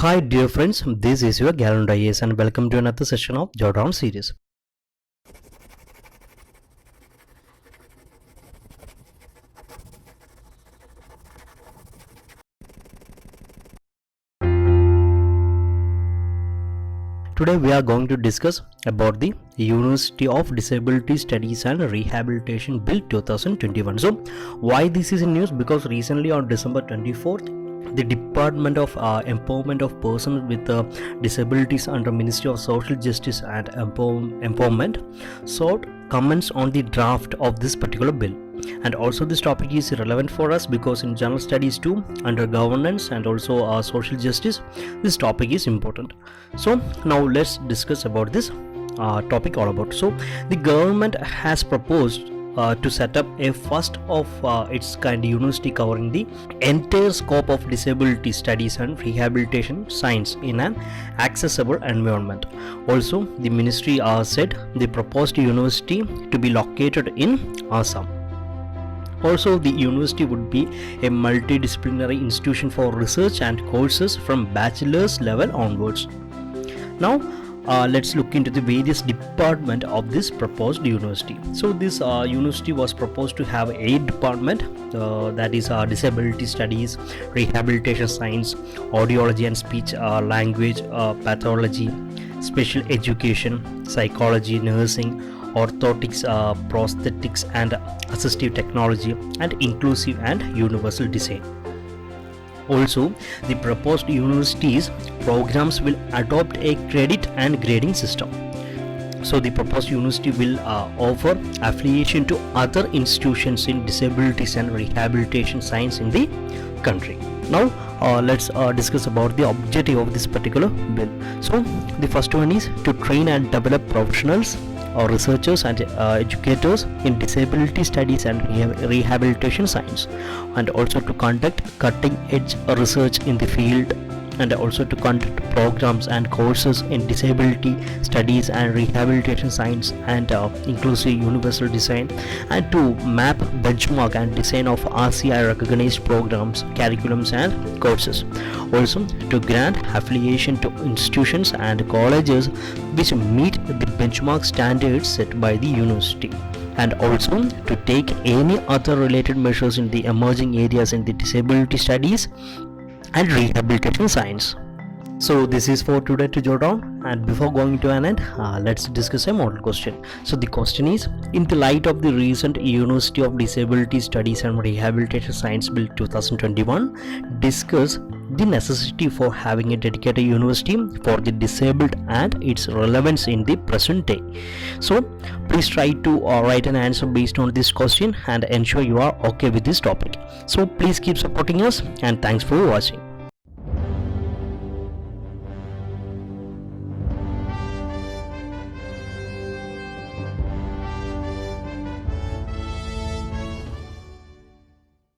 Hi dear friends, this is your Garland IAS and welcome to another session of Jordan series. Today we are going to discuss about the University of Disability Studies and Rehabilitation Bill 2021. So why this is in news? Because recently on December 24th, the Department of Empowerment of Persons with Disabilities under Ministry of Social Justice and Empowerment sought comments on the draft of this particular bill. And also this topic is relevant for us because in general studies too, under governance and also social justice, this topic is important. So now let's discuss about this topic all about. So the government has proposed to set up a first of its kind university covering the entire scope of disability studies and rehabilitation science in an accessible environment. Also, the ministry said the proposed university to be located in Assam. Also, the university would be a multidisciplinary institution for research and courses from bachelor's level onwards. Now, let's look into the various department of this proposed university. So this university was proposed to have 8 department, that is disability studies, rehabilitation science, audiology and speech language pathology, special education, psychology, nursing, orthotics, prosthetics and assistive technology, and inclusive and universal design. Also, the proposed universities programs will adopt a credit and grading system. So the proposed university will offer affiliation to other institutions in disabilities and rehabilitation science in the country. Now let's discuss about the objective of this particular bill. So the first one is to train and develop professionals or researchers and educators in disability studies and rehabilitation science, and also to conduct cutting edge research in the field, and also to conduct programs and courses in disability studies and rehabilitation science and inclusive universal design, and to map, benchmark and design of RCI recognized programs, curriculums and courses. Also to grant affiliation to institutions and colleges which meet the benchmark standards set by the university, and also to take any other related measures in the emerging areas in the disability studies and rehabilitation science. So this is for today to jot down, and before going to an end, let's discuss a model question. So the question is, in the light of the recent University of Disability Studies and Rehabilitation Science Bill 2021, discuss the necessity for having a dedicated university for the disabled and its relevance in the present day. So please try to write an answer based on this question and ensure you are okay with this topic. So please keep supporting us, and thanks for watching.